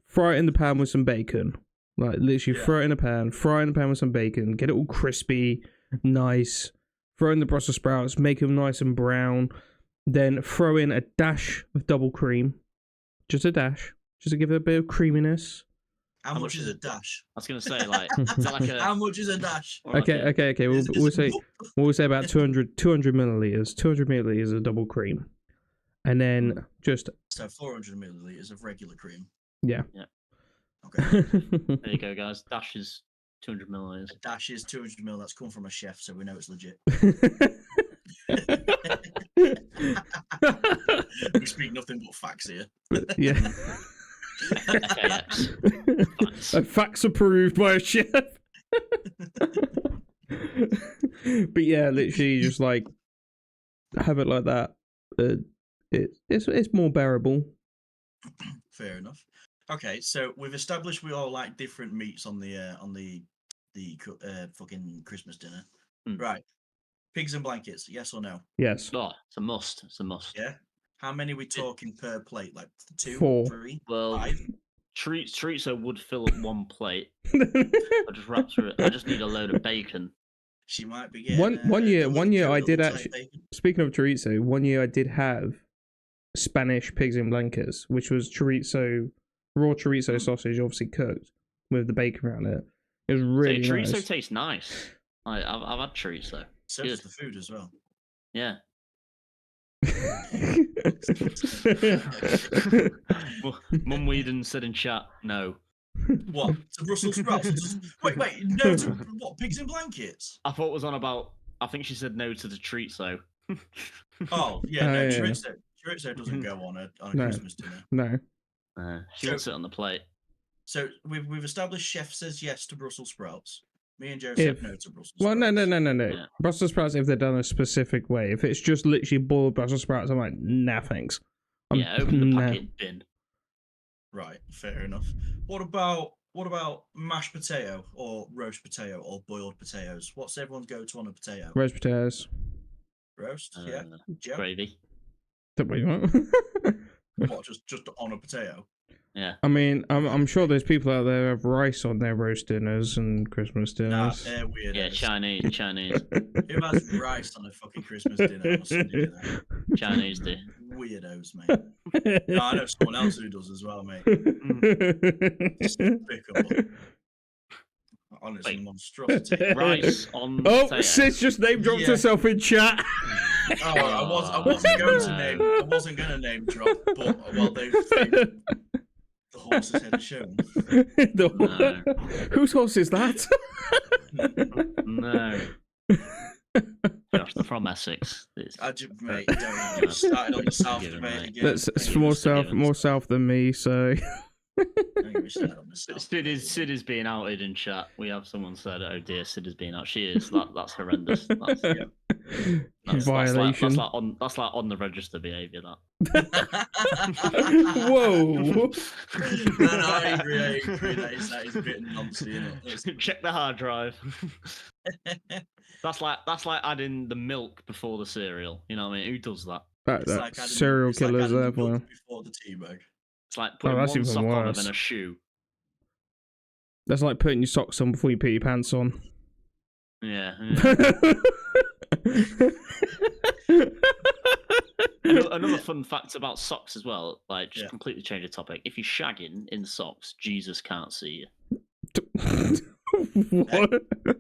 fry it in the pan with some bacon. Like literally, throw it in a pan, fry in the pan with some bacon, get it all crispy, nice. Throw in the Brussels sprouts, make them nice and brown. Then throw in a dash of double cream, just a dash, just to give it a bit of creaminess. How much is a dash? I was gonna say, like, is that like a... How much is a dash? Okay. We'll say about 200 milliliters. 200 milliliters of double cream, and then just 400 milliliters of regular cream. Yeah. Okay. There you go, guys. Dash is 200 milliliters. A dash is 200 mil. That's come from a chef, so we know it's legit. We speak nothing but facts here. Yeah. Facts approved by a chef. But yeah, literally just like have it like that. It's more bearable. Fair enough. Okay, so we've established we all like different meats on the fucking Christmas dinner. Right. Pigs and blankets, yes or no? Yes. Oh, it's a must. It's a must. Yeah. How many are we talking per plate? Like 2, 4, 3, well, 5? Treats would fill up one plate. I just wrap through it. I just need a load of bacon. She might be getting one year I did actually. Bacon. Speaking of chorizo, one year I did have Spanish pigs in blankets, which was chorizo, raw chorizo sausage, obviously cooked with the bacon around it. It was really nice. Chorizo tastes nice. I've had chorizo. So does the food as well. Yeah. Mum Whedon said in chat, no. What? To Brussels sprouts? Wait, no to what? Pigs in blankets? I thought it was on about. I think she said no to the chorizo. Oh yeah, no, chorizo doesn't go on a Christmas dinner. No. She wants it on the plate. So we've established chef says yes to Brussels sprouts. Me and Joe said no to Brussels sprouts. Well, no. Yeah. Brussels sprouts if they're done a specific way. If it's just literally boiled Brussels sprouts, I'm like, nah, thanks. Open the packet bin. Right, fair enough. What about mashed potato or roast potato or boiled potatoes? What's everyone's go-to on a potato? Roast potatoes. Roast, yeah. Joe? Gravy. Don't worry about it. What, just on a potato? Yeah. I mean, I'm sure there's people out there who have rice on their roast dinners and Christmas Nah, dinners. they're weirdos. Yeah, Chinese. Who has rice on a fucking Christmas dinner on a Sunday dinner? Chinese do. Weirdos, mate. No, I know someone else who does as well, mate. Despicable. Honestly, Wait. monstrosity. Rice on Oh, potato. Sis just name dropped Yeah. herself in chat. Oh, I wasn't going to name. I wasn't going to name drop, but well, the horse's head has shown. No. Whose horse is that? No. Josh, they're from Essex. Mate, don't get started on the South Forgiven, debate mate. again. That's more south than me, so. Don't get me started on the South debate Sid again. is being outed in chat. We have someone said, "Oh dear, Sid is being out." She is. That's horrendous. That's Violation. That's like on the register behaviour. That. Whoa. No, I agree. That is a bit nonsense, isn't it? Check the hard drive. That's like adding the milk before the cereal. You know what I mean? Who does that? It's That like adding- serial it's like killers adding the there. milk before the tea bag. It's like putting that's one even sock on worse. and a shoe. That's like putting your socks on before you put your pants on. Yeah. Another fun fact about socks as well, like just completely change the topic. If you're shagging in socks, Jesus can't see you. What?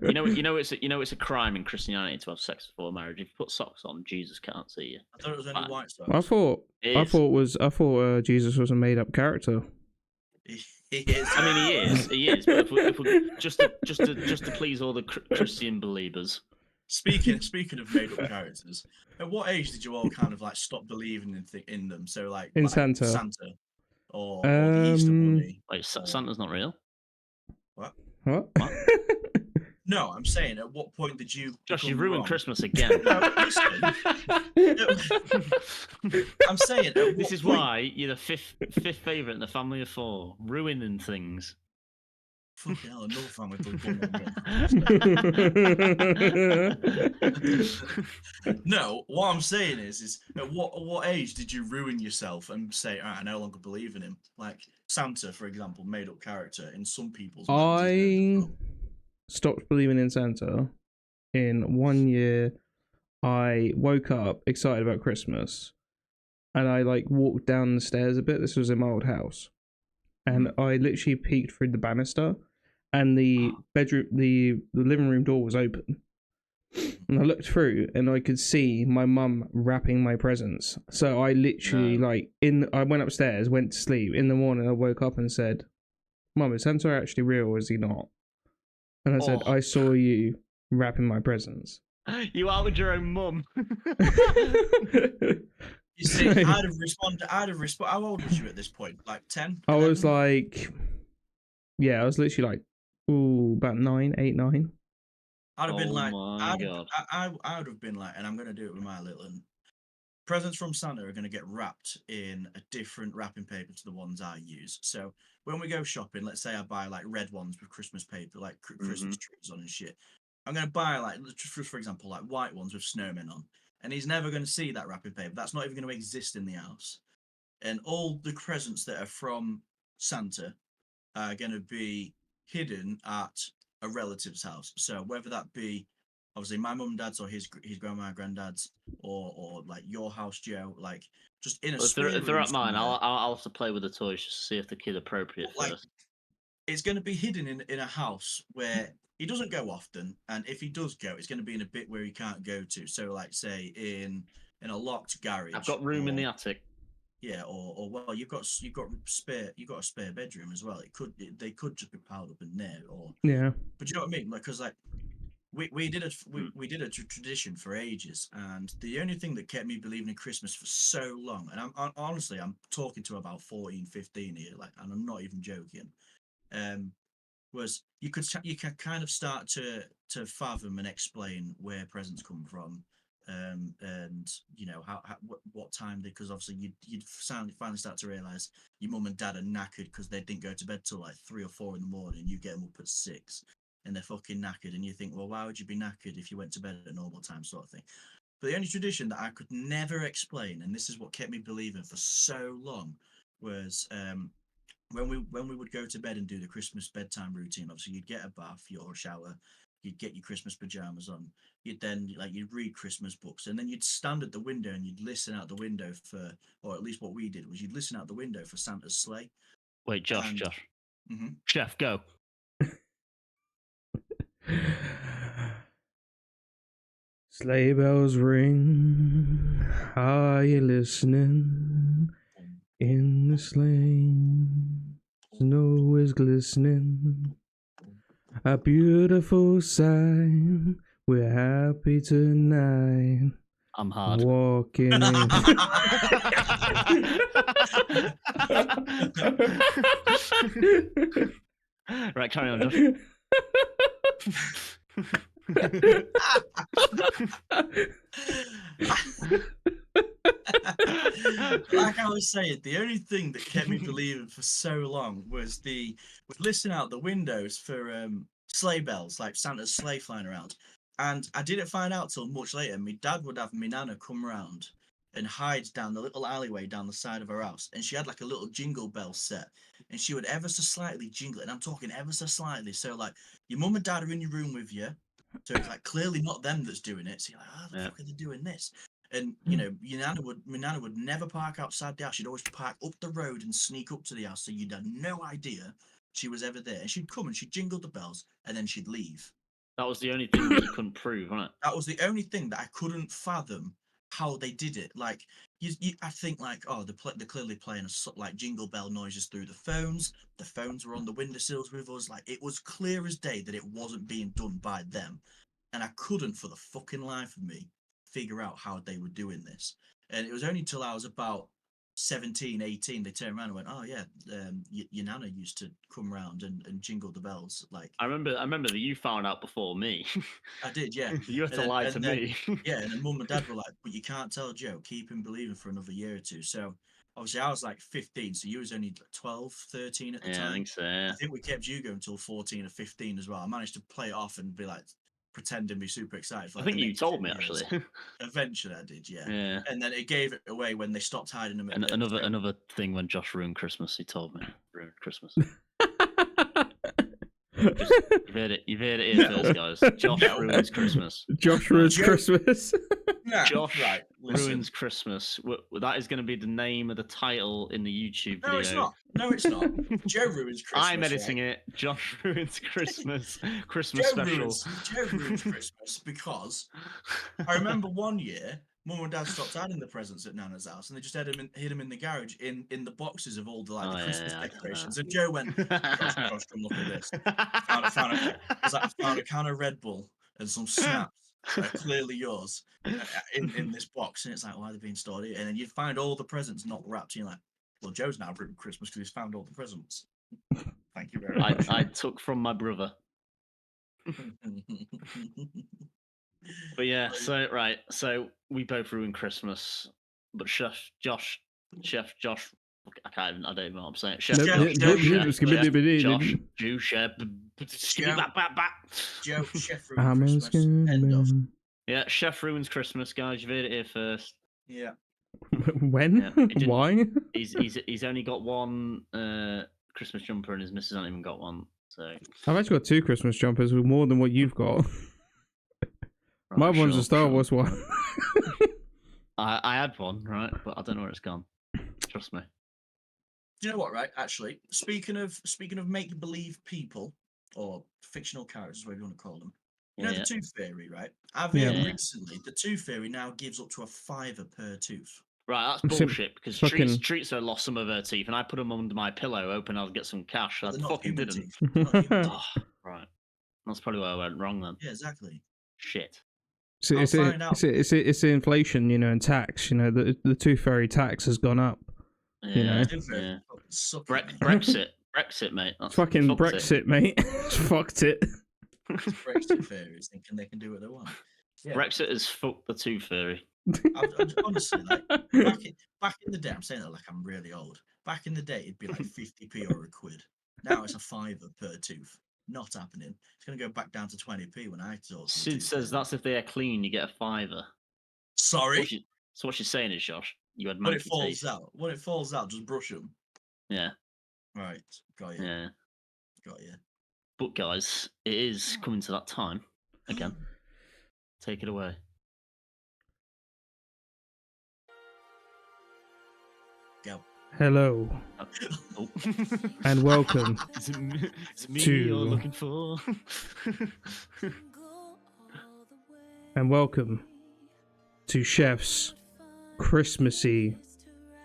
You know it's a crime in Christianity to have sex before marriage. If you put socks on, Jesus can't see you. I thought it was only white socks. I thought Jesus was a made up character. He is. I mean, he is. But if we just to please all the Christian believers. Speaking of made up characters, at what age did you all kind of like stop believing in them? So like In Santa. or the Easter Bunny. Wait, Santa's not real. What? What? No, I'm saying at what point did you? Josh, you become ruined wrong? Christmas again. No, listen. I'm saying at This what is point- why you're the fifth favourite in the family of four, ruining things. Fucking hell, another family does one. No, what I'm saying is at what age did you ruin yourself and say, I no longer believe in him? Like Santa, for example, made up character in some people's minds. I stopped believing in Santa in 1 year. I woke up excited about Christmas, and I like walked down the stairs a bit. This was in my old house, and I literally peeked through the banister, and the bedroom, the living room door was open, and I looked through, and I could see my mum wrapping my presents. So I literally I went upstairs, went to sleep. In the morning, I woke up and said, "Mum, is Santa actually real, or is he not?" And I said, "I saw you wrapping my presents." You outed your own mum. You see, I'd have responded. How old was you at this point? Like 10? I 11? was like, I was literally like, about 8, 9. I'd have been like, God. I would have been like, and I'm gonna do it with my little one. Presents from Santa are gonna get wrapped in a different wrapping paper to the ones I use. So when we go shopping, let's say I buy like red ones with Christmas paper, like Christmas trees on and shit. I'm gonna buy like, for example, like white ones with snowmen on, and he's never gonna see that wrapping paper. That's not even gonna exist in the house. And all the presents that are from Santa are gonna be hidden at a relative's house. So whether that be obviously my mum and dad's or his grandma and granddad's or like your house, Joe, like just in a If spare they're room at mine, somewhere. I'll have to play with the toys just to see if the kid appropriate Like, first. it's going to be hidden in a house where he doesn't go often, and if he does go, it's going to be in a bit where he can't go to. So like say in a locked garage. I've got room in the attic. Yeah, or well, you've got a spare bedroom as well. They could just be piled up in there, or But you know what I mean? Like, because like we did a tradition for ages, and the only thing that kept me believing in Christmas for so long, and I'm honestly I'm talking to about 14, 15 here, like, and I'm not even joking. Was you can kind of start to fathom and explain where presents come from. And you know what time because obviously you'd finally start to realize your mum and dad are knackered because they didn't go to bed till like 3 or 4 in the morning. You get them up at 6 and they're fucking knackered, and you think, well, why would you be knackered if you went to bed at a normal time, sort of thing. But the only tradition that I could never explain, and this is what kept me believing for so long, was when we would go to bed and do the Christmas bedtime routine. Obviously, you'd get a bath, your shower, you'd get your Christmas pajamas on. You'd then you'd read Christmas books, and then you'd stand at the window and you'd listen out the window for, or at least what we did was you'd listen out the window for Santa's sleigh. Wait, Josh, And Josh. Mhm. Chef, go. Sleigh bells ring. Are you listening? In the sleigh, snow is glistening. A beautiful sight. We're happy tonight. I'm hard. Walking in. Right, carry on, Josh. Like I was saying, the only thing that kept me believing for so long was we'd listen out the windows for sleigh bells, like Santa's sleigh flying around. And I didn't find out till much later. My dad would have my nana come round and hide down the little alleyway down the side of her house. And she had like a little jingle bell set. And she would ever so slightly jingle it. And I'm talking ever so slightly. So like your mum and dad are in your room with you. So it's like clearly not them that's doing it. So you're like, how the fuck are they doing this? And you know, my nana would never park outside the house. She'd always park up the road and sneak up to the house, so you'd have no idea she was ever there. And she'd come and she'd jingle the bells, and then she'd leave. That was the only thing that you couldn't prove, wasn't it? That was the only thing that I couldn't fathom how they did it. Like I think like, oh, they're clearly playing like jingle bell noises through the phones. The phones were on the windowsills with us. Like it was clear as day that it wasn't being done by them. And I couldn't for the fucking life of me figure out how they were doing this. And it was only until I was about 17, 18, they turned around and went, oh yeah, your nana used to come round and jingle the bells. Like I remember that you found out before me. I did, yeah. You had to lie to me. Yeah, and then mum and dad were like, but you can't tell Joe, keep him believing for another year or two. So obviously I was like 15, so you was only 12, 13 at the Yeah, time. I think so. Yeah. I think we kept you going until 14 or 15 as well. I managed to play it off and be like, pretending to be super excited. For, I like, think the you next told 10 me years. actually. Eventually I did, yeah. Yeah. And then it gave it away when they stopped hiding them. And another thing when Josh ruined Christmas, he told me ruined Christmas. You've heard it here first, guys. Josh ruins Christmas. Josh ruins Christmas. Josh right, ruins Christmas. That is going to be the name of the title in the YouTube video. No, it's not. No, it's not. Joe ruins Christmas. I'm editing it. Josh ruins Christmas. Christmas special. Joe ruins Christmas because I remember one year, Mum and Dad stopped hiding the presents at Nana's house, and they just hid them in the garage in the boxes of all the the Christmas decorations. And Joe went, "Josh, come look at this." I found a can of Red Bull and some snaps that are clearly yours in this box, and it's like, why are they being stored here? And then you'd find all the presents not wrapped, and you're like, well, Joe's now ruined Christmas because he's found all the presents. Thank you very much. I took from my brother. But yeah, so we both ruined Christmas, but Chef Josh, I don't even know what I'm saying. Chef ruins Christmas. End of. Yeah, Chef ruins Christmas, guys. You've heard it here first. Yeah. When? Yeah, Why? He's only got one Christmas jumper, and his missus hasn't even got one. So I've actually got 2 Christmas jumpers with more than what you've got. Right, My one's a Star Wars one. I had one, right, but I don't know where it's gone. Trust me. Do you know what? Right, actually, speaking of make believe people or fictional characters, whatever you want to call them. You know the tooth fairy, right? I've heard recently the tooth fairy now gives up to a $5 per tooth. Right, that's bullshit because Treats lost some of her teeth, and I put them under my pillow, hoping I'd get some cash. I fucking didn't. Oh, right, that's probably where I went wrong then. Yeah, exactly. Shit. It's inflation, you know, and tax. You know, the tooth fairy tax has gone up. Yeah, you know, Brexit, mate. That's fucking Brexit, mate. Fucked it. Brexit fairies thinking they can do what they want. Yeah. Brexit has fucked the tooth fairy. Honestly, like back in the day, I'm saying that like I'm really old. Back in the day, it'd be like 50p or a quid. Now it's a $5 per tooth. Not happening. It's going to go back down to 20p when I talk. Sid says that's if they are clean, you get a $5. Sorry. So what she's saying is, Josh, you had When manky it falls teeth. out, when it falls out, just brush them. Yeah. Right, got you. Yeah. Got you. But guys, it is coming to that time again. Take it away. Go. Hello Oh. and welcome Is it me to- you're looking for? and welcome to Chef's Christmassy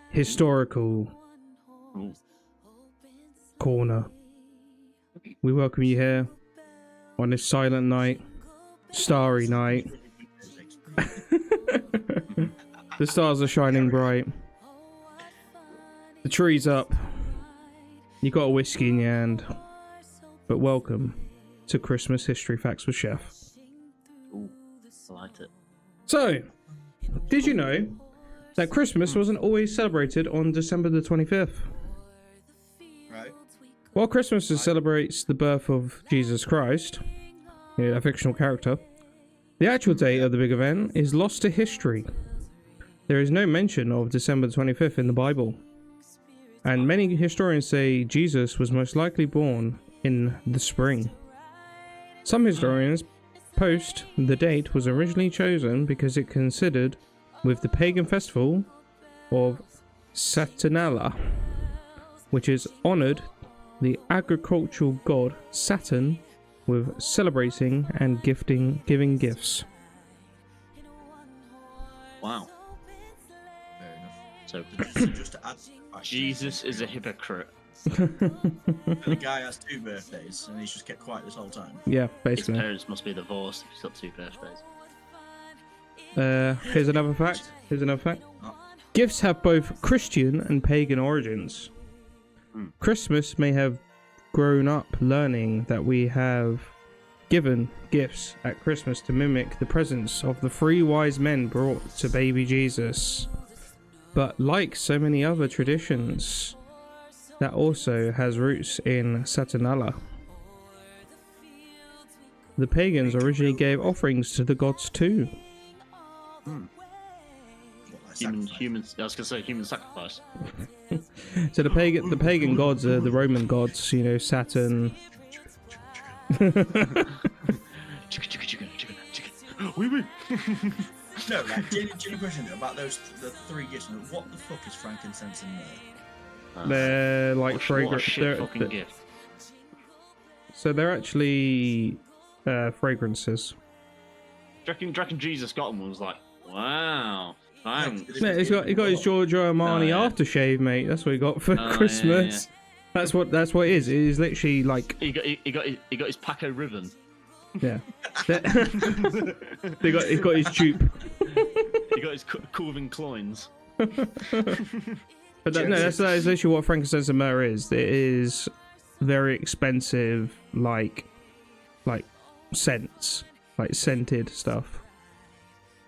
historical Ooh. corner. We welcome you here on this silent night, starry night. The stars are shining bright. The tree's up. You got a whiskey in your hand. But welcome to Christmas History Facts with Chef. Ooh, I liked it. So, did you know that Christmas wasn't always celebrated on December the 25th? Right. While Christmas celebrates the birth of Jesus Christ, a fictional character, the actual date of the big event is lost to history. There is no mention of December 25th in the Bible, and many historians say Jesus was most likely born in the spring. Some historians post the date was originally chosen because it considered with the pagan festival of Saturnalia, which is honoured the agricultural god Saturn with celebrating and giving gifts. Wow. Fair enough. So So just to add, Jesus is a hypocrite. the guy has 2 birthdays and he's just kept quiet this whole time. Yeah, His basically. parents must be divorced if he's got 2 birthdays. Here's another fact. Oh. Gifts have both Christian and pagan origins. Christmas may have grown up learning that we have given gifts at Christmas to mimic the presence of the 3 wise men brought to baby Jesus. But like so many other traditions, that also has roots in Saturnalia. The pagans originally gave offerings to the gods too. Human. I was gonna say human sacrifice. So the pagan gods are the Roman gods, Saturn. Chicken. Oui, oui. No, like, genuine question about the 3 gifts. What the fuck is frankincense and myrrh? They're like What a fragrant. shit fucking gift. So they're actually fragrances. Do you reckon Jesus got them and was like, wow, thanks. Yeah, he got his Giorgio Armani yeah. aftershave, mate. That's what he got for Christmas. Yeah. That's what it is. It is literally like He got his Paco ribbon. yeah. he got his tube. He got his Corvin Cloynes. But that is literally what frankincense and myrrh is. It is very expensive, like scents, like scented stuff.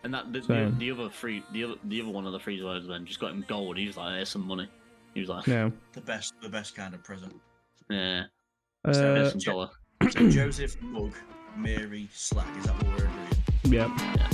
And that the other one of the 3 words then just got him gold. He was like, "Here's some money." He was like, Yeah. The best kind of present. "Yeah, Uh, some dollar." So Joseph, Mug, Mary, Slack. Is that what we're agreeing? yeah.